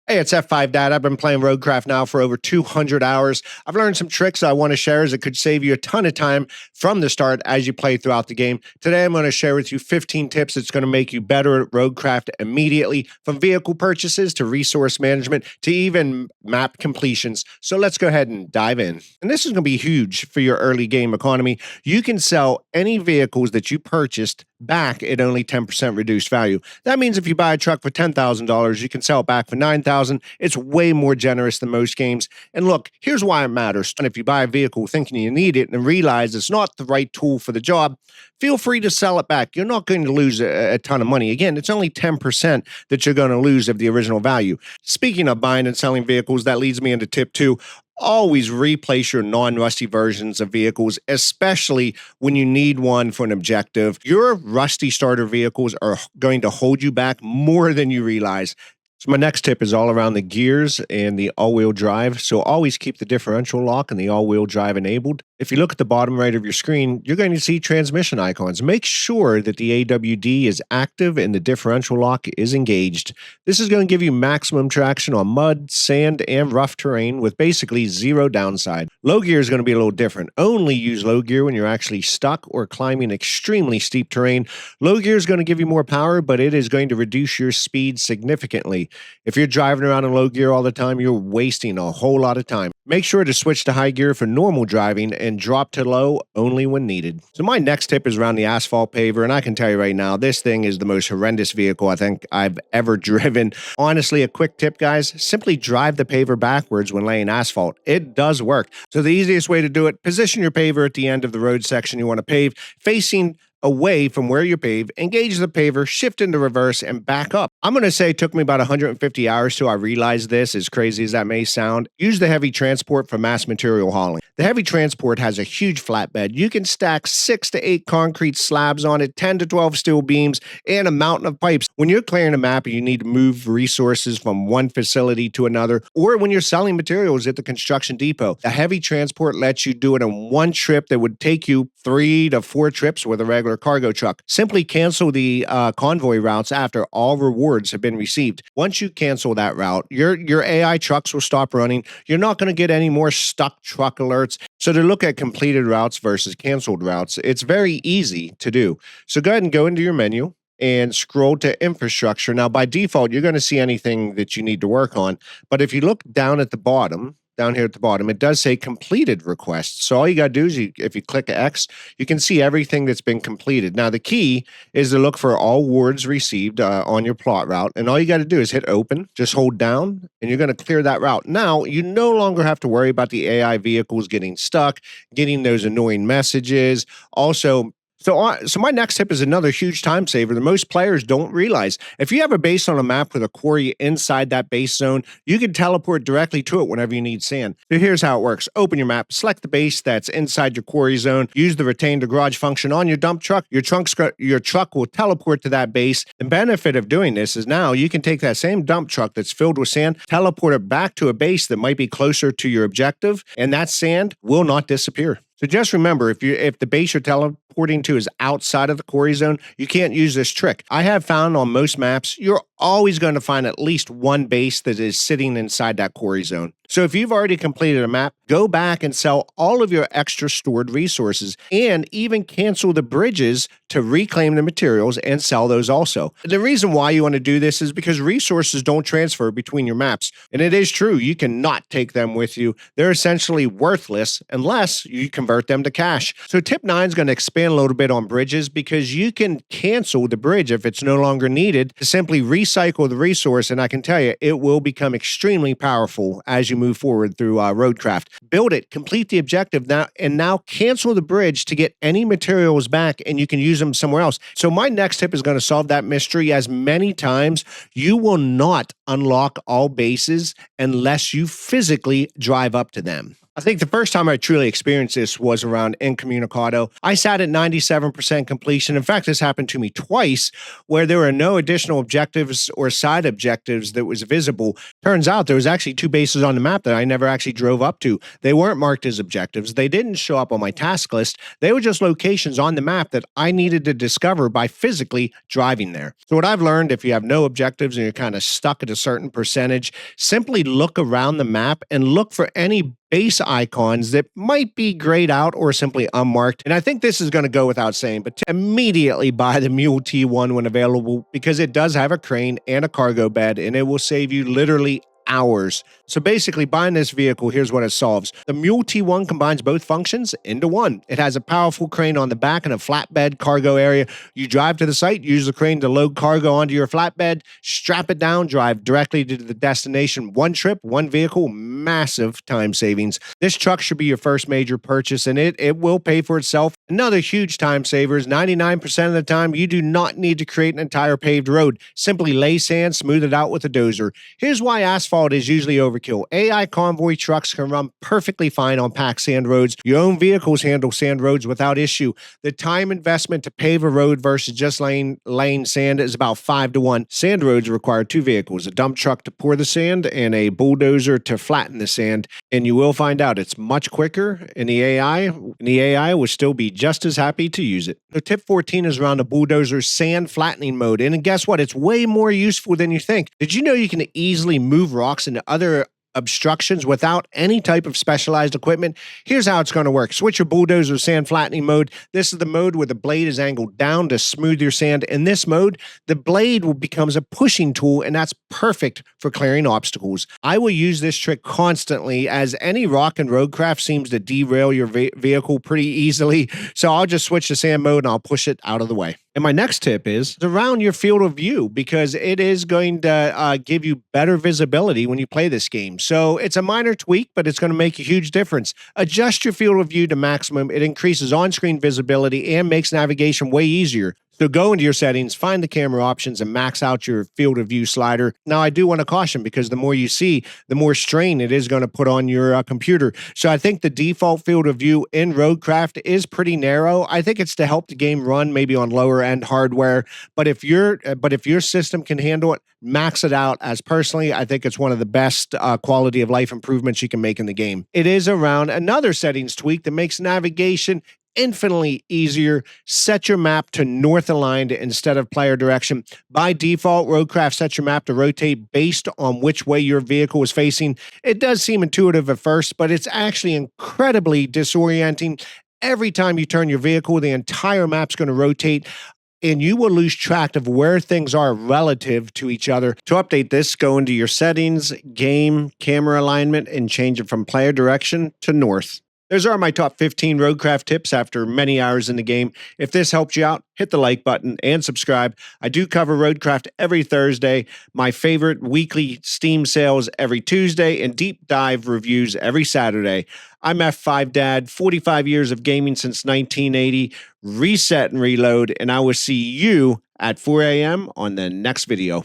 Hey, it's F5 Dad. I've been playing Roadcraft now for over 200 hours. I've learned some tricks I want to share as it could save you a ton of time from the start as you play throughout the game. Today, I'm going to share with you 15 tips that's going to make you better at Roadcraft immediately, from vehicle purchases to resource management to even map completions. So let's go ahead and dive in. And this is going to be huge for your early game economy. You can sell any vehicles that you purchased back at only 10% reduced value. That means if you buy a truck for $10,000, you can sell it back for $9,000. It's way more generous than most games. And look, here's why it matters. And if you buy a vehicle thinking you need it and realize it's not the right tool for the job, feel free to sell it back. You're not going to lose a ton of money. Again, it's only 10% that you're going to lose of the original value. Speaking of buying and selling vehicles, that leads me into tip 2. Always replace your non-rusty versions of vehicles, especially when you need one for an objective. Your rusty starter vehicles are going to hold you back more than you realize. So my next tip is all around the gears and the all-wheel drive. So always keep the differential lock and the all-wheel drive enabled. If you look at the bottom right of your screen, you're going to see transmission icons. Make sure that the AWD is active and the differential lock is engaged. This is going to give you maximum traction on mud, sand, and rough terrain with basically zero downside. Low gear is going to be a little different. Only use low gear when you're actually stuck or climbing extremely steep terrain. Low gear is going to give you more power, but it is going to reduce your speed significantly. If you're driving around in low gear all the time, you're wasting a whole lot of time. Make sure to switch to high gear for normal driving and drop to low only when needed. So my next tip is around the asphalt paver, and I can tell you right now, this thing is the most horrendous vehicle I think I've ever driven. Honestly, a quick tip, guys, simply drive the paver backwards when laying asphalt. It does work. So the easiest way to do it, position your paver at the end of the road section you want to pave, facing away from where you pave, engage the paver, shift into reverse, and back up. I'm going to say it took me about 150 hours till I realized this, as crazy as that may sound. Use the heavy transport for mass material hauling. The heavy transport has a huge flatbed. You can stack 6 to 8 concrete slabs on it, 10 to 12 steel beams, and a mountain of pipes. When you're clearing a map and you need to move resources from one facility to another, or when you're selling materials at the construction depot, the heavy transport lets you do it in one trip that would take you 3 to 4 trips with a regular cargo truck. Simply cancel the convoy routes after all rewards have been received. Once you cancel that route, your AI trucks will stop running. You're not going to get any more stuck truck alerts. So to look at completed routes versus canceled routes, it's very easy to do. So go ahead and go into your menu and scroll to infrastructure. Now, by default, you're going to see anything that you need to work on. But if you look down at the bottom, down here at the bottom, it does say completed requests. So all you got to do is if you click X, you can see everything that's been completed. Now, the key is to look for all awards received on your plot route. And all you got to do is hit open, just hold down, and you're going to clear that route. Now, you no longer have to worry about the AI vehicles getting stuck, getting those annoying messages. Also, So my next tip is another huge time saver that most players don't realize. If you have a base on a map with a quarry inside that base zone, you can teleport directly to it whenever you need sand. So here's how it works. Open your map, select the base that's inside your quarry zone, use the retain to garage function on your dump truck. Your truck will teleport to that base. The benefit of doing this is now you can take that same dump truck that's filled with sand, teleport it back to a base that might be closer to your objective, and that sand will not disappear. So just remember, if the base you're teleporting to is outside of the quarry zone, you can't use this trick. I have found on most maps, you're always going to find at least one base that is sitting inside that quarry zone. So if you've already completed a map, go back and sell all of your extra stored resources and even cancel the bridges to reclaim the materials and sell those also. The reason why you want to do this is because resources don't transfer between your maps. And it is true, you cannot take them with you. They're essentially worthless unless you convert them to cash. So tip 9 is going to expand a little bit on bridges because you can cancel the bridge if it's no longer needed to simply recycle the resource. And I can tell you, it will become extremely powerful as you move forward through Roadcraft. Build it, complete the objective now, and now cancel the bridge to get any materials back and you can use them somewhere else. So my next tip is going to solve that mystery, as many times you will not unlock all bases unless you physically drive up to them. I think the first time I truly experienced this was around Incommunicado. I sat at 97% completion. In fact, this happened to me twice where there were no additional objectives or side objectives that was visible. Turns out there was actually two bases on the map that I never actually drove up to. They weren't marked as objectives. They didn't show up on my task list. They were just locations on the map that I needed to discover by physically driving there. So what I've learned, if you have no objectives and you're kind of stuck at a certain percentage, simply look around the map and look for any base icons that might be grayed out or simply unmarked. And I think this is going to go without saying, but to immediately buy the Mule T1 when available because it does have a crane and a cargo bed and it will save you literally hours. So basically, buying this vehicle, here's what it solves. The Mule T1 combines both functions into one. It has a powerful crane on the back and a flatbed cargo area. You drive to the site, use the crane to load cargo onto your flatbed, strap it down, drive directly to the destination. One trip, one vehicle, massive time savings. This truck should be your first major purchase, and it will pay for itself. Another huge time saver is 99% of the time, you do not need to create an entire paved road. Simply lay sand, smooth it out with a dozer. Here's why asphalt is usually overkill. AI convoy trucks can run perfectly fine on packed sand roads. Your own vehicles handle sand roads without issue. The time investment to pave a road versus just laying sand is about 5 to 1. Sand roads require two vehicles, a dump truck to pour the sand and a bulldozer to flatten the sand. And you will find out it's much quicker, and the AI will still be just as happy to use it. So tip 14 is around the bulldozer's sand flattening mode. And guess what? It's way more useful than you think. Did you know you can easily move rocks into other obstructions without any type of specialized equipment? Here's how it's going to work. Switch your bulldozer sand flattening mode. This is the mode where the blade is angled down to smooth your sand. In this mode, the blade becomes a pushing tool, and that's perfect for clearing obstacles. I will use this trick constantly as any rock in Roadcraft seems to derail your vehicle pretty easily. So I'll just switch to sand mode and I'll push it out of the way. And my next tip is around your field of view because it is going to give you better visibility when you play this game. So it's a minor tweak, but it's going to make a huge difference. Adjust your field of view to maximum. It increases on-screen visibility and makes navigation way easier. So go into your settings, find the camera options, and max out your field of view slider. Now, I do want to caution because the more you see, the more strain it is going to put on your computer. So I think the default field of view in Roadcraft is pretty narrow. I think it's to help the game run maybe on lower end hardware. But if your system can handle it, max it out. As personally, I think it's one of the best quality of life improvements you can make in the game. It is around another settings tweak that makes navigation infinitely easier. Set your map to north aligned instead of player direction. By default, Roadcraft sets your map to rotate based on which way your vehicle is facing. It does seem intuitive at first, but it's actually incredibly disorienting. Every time you turn your vehicle, the entire map's going to rotate, and you will lose track of where things are relative to each other. To update this, go into your settings, game, camera alignment, and change it from player direction to north. Those are my top 15 Roadcraft tips after many hours in the game. If this helped you out, hit the like button and subscribe. I do cover Roadcraft every Thursday, my favorite weekly Steam sales every Tuesday, and deep dive reviews every Saturday. I'm F5 Dad, 45 years of gaming since 1980. Reset and reload, and I will see you at 4 a.m. on the next video.